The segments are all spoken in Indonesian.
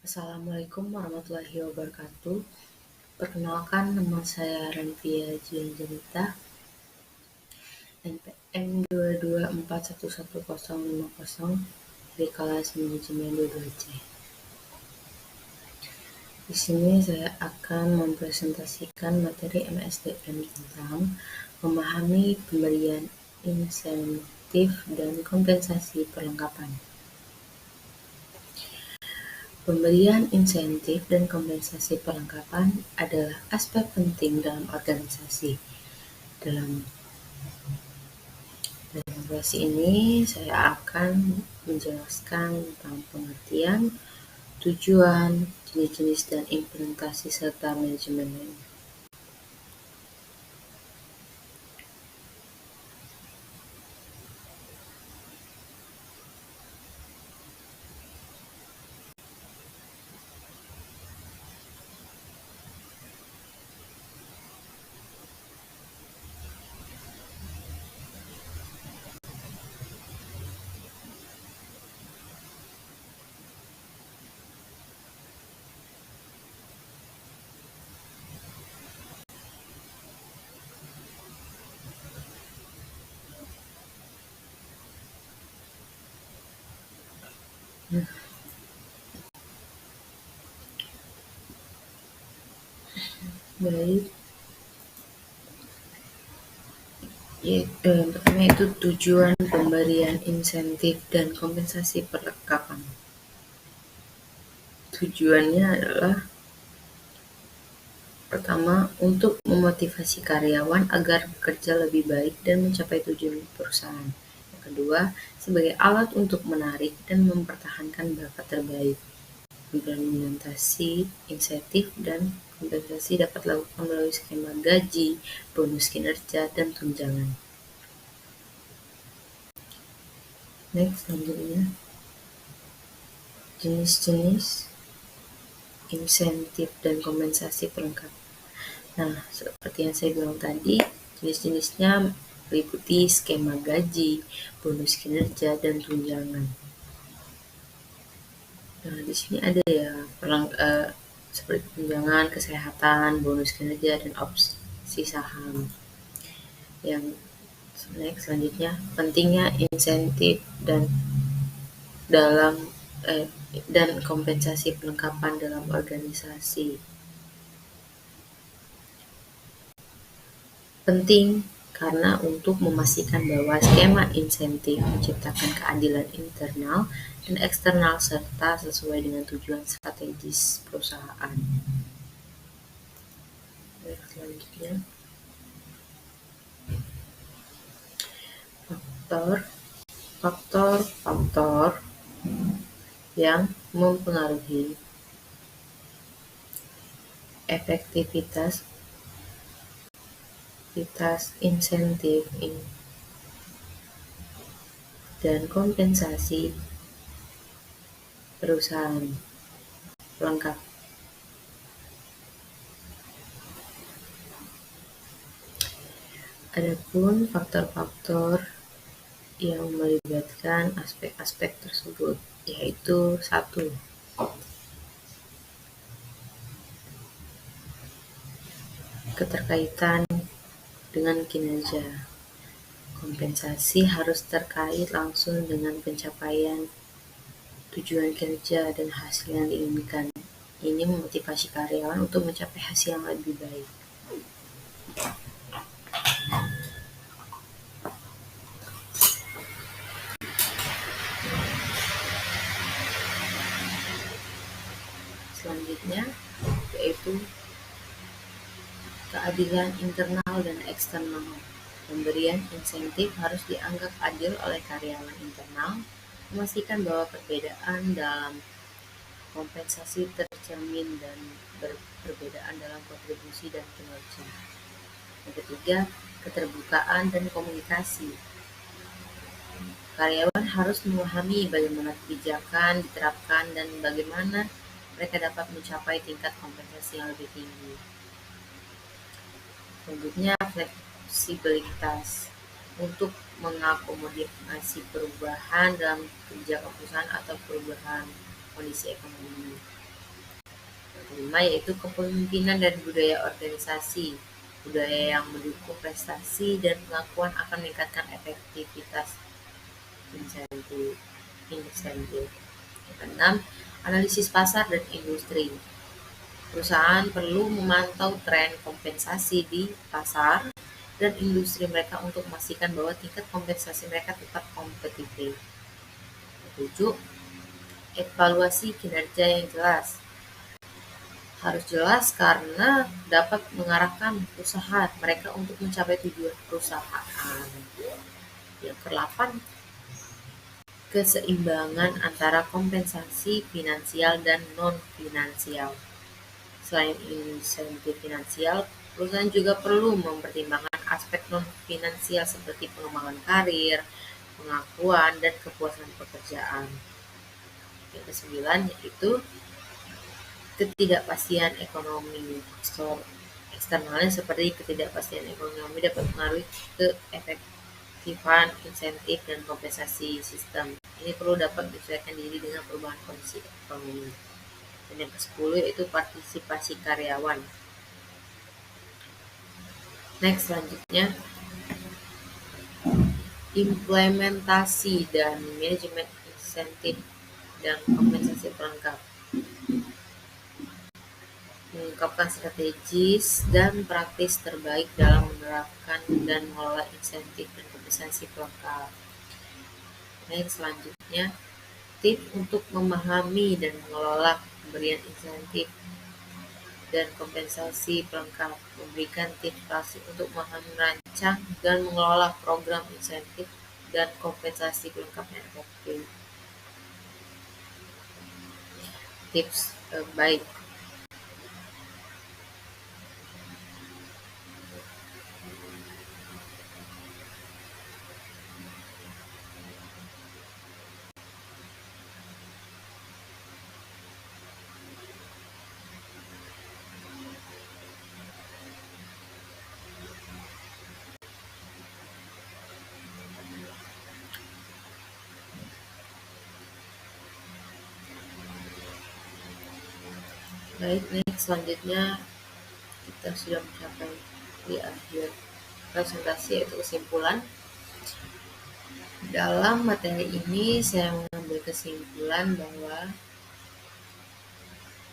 Assalamualaikum warahmatullahi wabarakatuh. Perkenalkan, nama saya Ranvia Jianjanita, NPM 224111050 dari kelas manajemen 22C. Di sini saya akan mempresentasikan materi MSDM tentang memahami pemberian insentif dan kompensasi perlengkapan. Pemberian insentif dan kompensasi perlengkapan adalah aspek penting dalam organisasi. Dalam presentasih ini, saya akan menjelaskan tentang pengertian, tujuan, jenis-jenis dan implementasi serta manajemennya. Baik, yang pertama itu tujuan pemberian insentif dan kompensasi perlengkapan. Tujuannya adalah pertama, untuk memotivasi karyawan agar bekerja lebih baik dan mencapai tujuan perusahaan. Yang kedua, sebagai alat untuk menarik dan mempertahankan bakat terbaik. Implementasi insentif dan kompensasi dapat dilakukan melalui skema gaji, bonus kinerja, dan tunjangan. Next, selanjutnya, jenis-jenis insentif dan kompensasi pelengkap. Nah, seperti yang saya bilang tadi, jenis-jenisnya meliputi skema gaji, bonus kinerja, dan tunjangan. Nah, di sini ada ya seperti tunjangan kesehatan, bonus kinerja, dan opsi saham. Yang selanjutnya, pentingnya insentif dan kompensasi perlengkapan dalam organisasi. Penting karena untuk memastikan bahwa skema insentif menciptakan keadilan internal dan eksternal serta sesuai dengan tujuan strategis perusahaan. Selanjutnya, faktor-faktor yang mempengaruhi efektivitas insentif dan kompensasi perusahaan pelengkap. Adapun faktor-faktor yang melibatkan aspek-aspek tersebut, yaitu 1. Keterkaitan dengan kinerja. Kompensasi harus terkait langsung dengan pencapaian tujuan kinerja dan hasil yang diinginkan. Ini memotivasi karyawan untuk mencapai hasil yang lebih baik. Selanjutnya, yaitu keadilan internal dan eksternal. Pemberian insentif harus dianggap adil oleh karyawan internal, memastikan bahwa perbedaan dalam kompensasi tercermin dan perbedaan dalam kontribusi dan kinerja. Yang ketiga, keterbukaan dan komunikasi. Karyawan harus memahami bagaimana kebijakan diterapkan dan bagaimana mereka dapat mencapai tingkat kompensasi yang lebih tinggi. Selanjutnya, fleksibilitas untuk mengakomodasi perubahan dalam kebijakan perusahaan atau perubahan kondisi ekonomi. Yang kelima yaitu kepemimpinan dan budaya organisasi. Budaya yang mendukung prestasi dan pengakuan akan meningkatkan efektivitas insentif. insentif. Yang keenam, analisis pasar dan industri. Perusahaan perlu memantau tren kompensasi di pasar dan industri mereka untuk memastikan bahwa tingkat kompensasi mereka tetap kompetitif. Ketujuh, evaluasi kinerja yang jelas. Harus jelas karena dapat mengarahkan usaha mereka untuk mencapai tujuan perusahaan. Yang ke-8, keseimbangan antara kompensasi finansial dan non-finansial. Selain insentif finansial, perusahaan juga perlu mempertimbangkan aspek non-finansial seperti pengembangan karir, pengakuan, dan kepuasan pekerjaan. Yang ke-9 yaitu ketidakpastian ekonomi. Faktor eksternalnya seperti ketidakpastian ekonomi dapat mempengaruhi keefektifan insentif dan kompensasi sistem. Ini perlu dapat menyesuaikan diri dengan perubahan kondisi ekonomi. Dan yang ke-10 yaitu partisipasi karyawan. Next, selanjutnya implementasi dan manajemen insentif dan kompensasi pelengkap. Mengungkapkan strategis dan praktis terbaik dalam menerapkan dan mengelola insentif dan kompensasi pelengkap. Next, selanjutnya tips untuk memahami dan mengelola pemberian insentif dan kompensasi pelengkap. Memberikan tips klasik untuk memahami, merancang, dan mengelola program insentif dan kompensasi pelengkap yang efektif. Tips baik. Baik, next selanjutnya kita sudah mencapai di akhir presentasi, yaitu kesimpulan. Dalam materi ini saya mengambil kesimpulan bahwa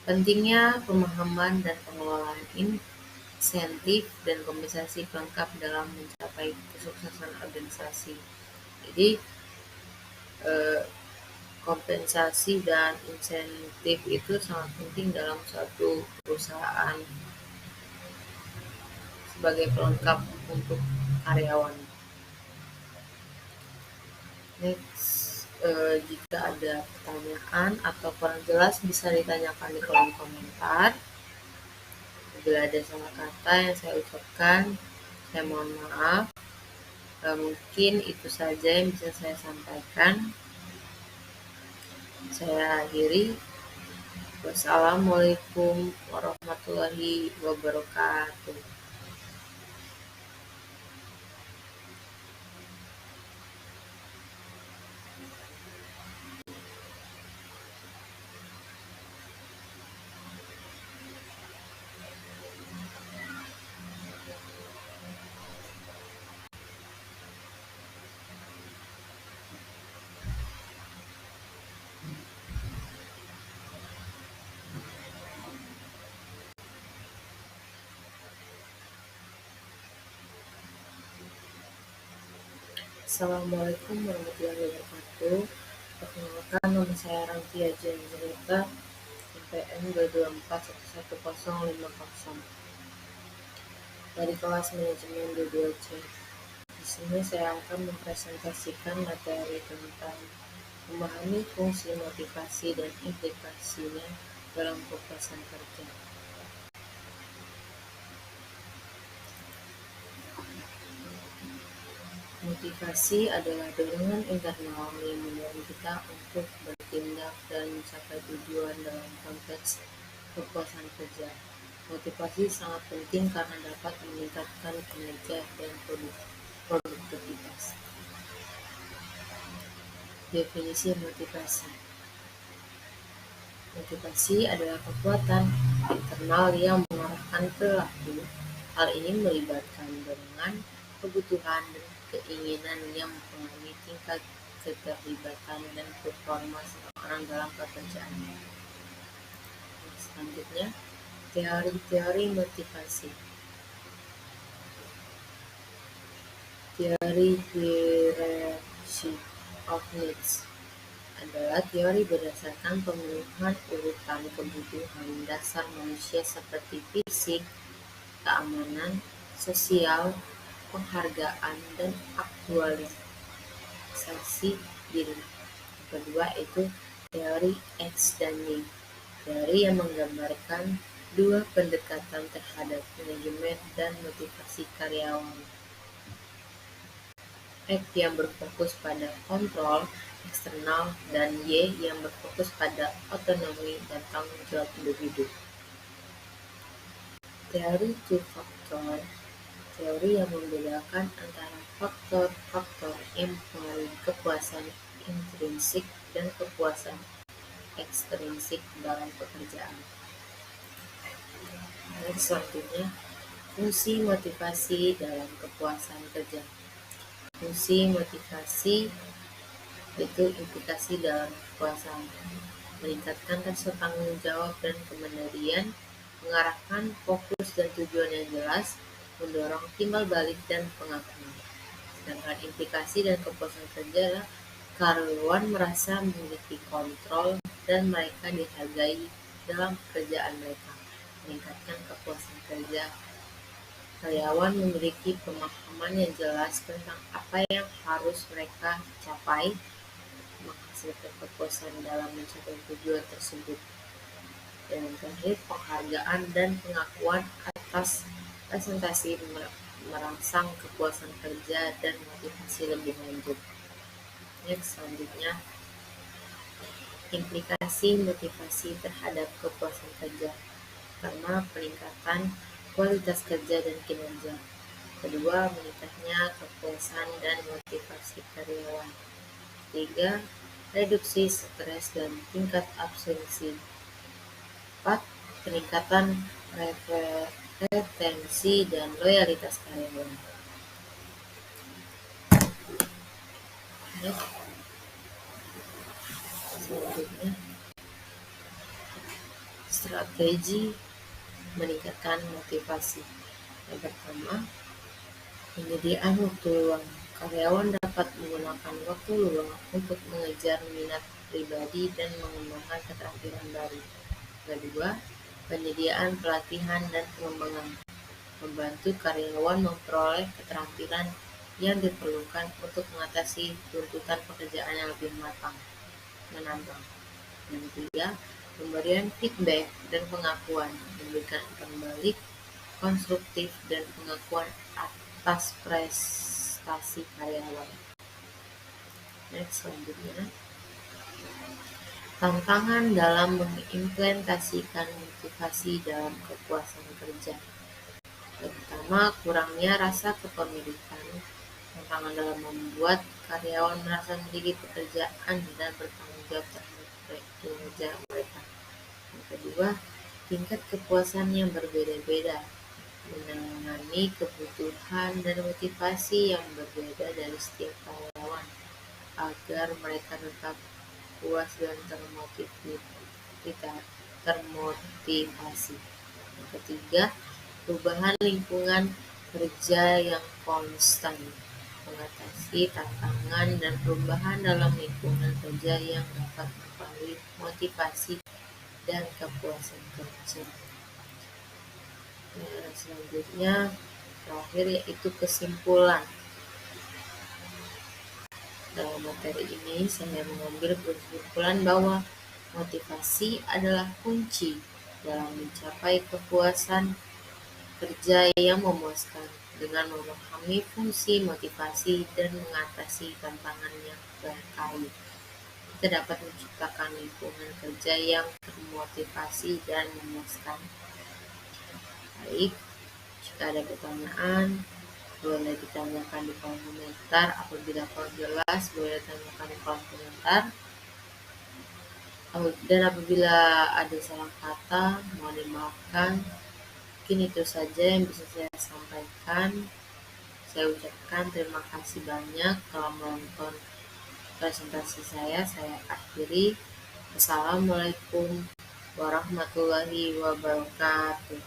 pentingnya pemahaman dan pengelolaan insentif dan kompensasi pelengkap dalam mencapai kesuksesan organisasi. Jadi kompensasi dan insentif itu sangat penting dalam suatu perusahaan sebagai pelengkap untuk karyawan. Next, jika ada pertanyaan atau kurang jelas bisa ditanyakan di kolom komentar. Bila ada salah kata yang saya ucapkan, saya mohon maaf. Mungkin itu saja yang bisa saya sampaikan. Saya akhiri. Wassalamualaikum warahmatullahi wabarakatuh. Assalamualaikum warahmatullahi wabarakatuh. Perkenalkan, nama saya Rantia Janjrita, NPM 224111050 dari kelas manajemen D2C. Di sini saya akan mempresentasikan materi tentang memahami fungsi motivasi dan implikasinya dalam kepuasan kerja. Motivasi adalah dorongan internal yang mendorong kita untuk bertindak dan mencapai tujuan dalam konteks kepuasan kerja. Motivasi sangat penting karena dapat meningkatkan kinerja dan produktivitas. Definisi motivasi. Motivasi adalah kekuatan internal yang mengarahkan perilaku. Hal ini melibatkan dorongan, kebutuhan, dan keinginan yang mempengaruhi tingkat keterlibatan dan performa seseorang dalam pekerjaan. Selanjutnya, teori-teori motivasi. Teori hierarchy of needs adalah teori berdasarkan pemenuhan urutan kebutuhan dasar manusia seperti fisik, keamanan, sosial, penghargaan, dan aktualisasi diri. Yang kedua itu teori X dan Y, teori yang menggambarkan dua pendekatan terhadap manajemen dan motivasi karyawan. X yang berfokus pada kontrol eksternal dan Y yang berfokus pada otonomi dan tanggung jawab individu. Teori two factor, teori yang membedakan antara faktor-faktor yang mempengaruhi kepuasan intrinsik dan kepuasan ekstrinsik dalam pekerjaan. Selanjutnya, fungsi motivasi dalam kepuasan kerja. Fungsi motivasi itu implikasi dalam kepuasan, meningkatkan rasa tanggung jawab dan kemandirian, mengarahkan fokus dan tujuan yang jelas, mendorong timbal balik dan pengakuan. Sedangkan implikasi dan kepuasan kerja adalah karyawan merasa memiliki kontrol dan mereka dihargai dalam pekerjaan mereka, meningkatkan kepuasan kerja. Karyawan memiliki pemahaman yang jelas tentang apa yang harus mereka capai, menghasilkan kepuasan dalam mencapai tujuan tersebut. Dan terakhir, penghargaan dan pengakuan atas presentasi merangsang kepuasan kerja dan motivasi lebih lanjut. Selanjutnya, implikasi motivasi terhadap kepuasan kerja. Pertama, peningkatan kualitas kerja dan kinerja. Kedua, meningkatnya kepuasan dan motivasi karyawan. Tiga, reduksi stres dan tingkat absensi. 4. Peningkatan retensi dan loyalitas karyawan. Selanjutnya, strategi meningkatkan motivasi. Yang pertama, penyediaan waktu luang. Karyawan dapat menggunakan waktu luang untuk mengejar minat pribadi dan mengembangkan keterampilan baru. Kedua, penyediaan pelatihan dan pengembangan, membantu karyawan memperoleh keterampilan yang diperlukan untuk mengatasi tuntutan pekerjaan yang lebih menantang. Yang ketiga, pemberian feedback dan pengakuan, memberikan umpan balik konstruktif dan pengakuan atas prestasi karyawan. Selanjutnya, tantangan dalam mengimplementasikan motivasi dalam kepuasan kerja. Yang pertama, kurangnya rasa kepemilikan. Tantangan dalam membuat karyawan merasa memiliki pekerjaan dan bertanggung jawab terhadap kinerja mereka. Yang kedua, tingkat kepuasan yang berbeda-beda, menangani kebutuhan dan motivasi yang berbeda dari setiap karyawan agar mereka tetap puas dan termotivasi. Yang ketiga, perubahan lingkungan kerja yang konstan, mengatasi tantangan dan perubahan dalam lingkungan kerja yang dapat mempengaruhi motivasi dan kepuasan kerja. Selanjutnya, terakhir yaitu kesimpulan. Dalam materi ini, saya mengambil kesimpulan bahwa motivasi adalah kunci dalam mencapai kepuasan kerja yang memuaskan. Dengan memahami fungsi motivasi dan mengatasi tantangan yang terkait, kita dapat menciptakan lingkungan kerja yang termotivasi dan memuaskan. Baik, jika ada pertanyaan, boleh ditanyakan di kolom komentar. Apabila kurang jelas, boleh ditanyakan di kolom komentar. Dan apabila ada salah kata, mohon dimaafkan. Mungkin itu saja yang bisa saya sampaikan. Saya ucapkan terima kasih banyak telah menonton presentasi saya akhiri. Assalamualaikum warahmatullahi wabarakatuh.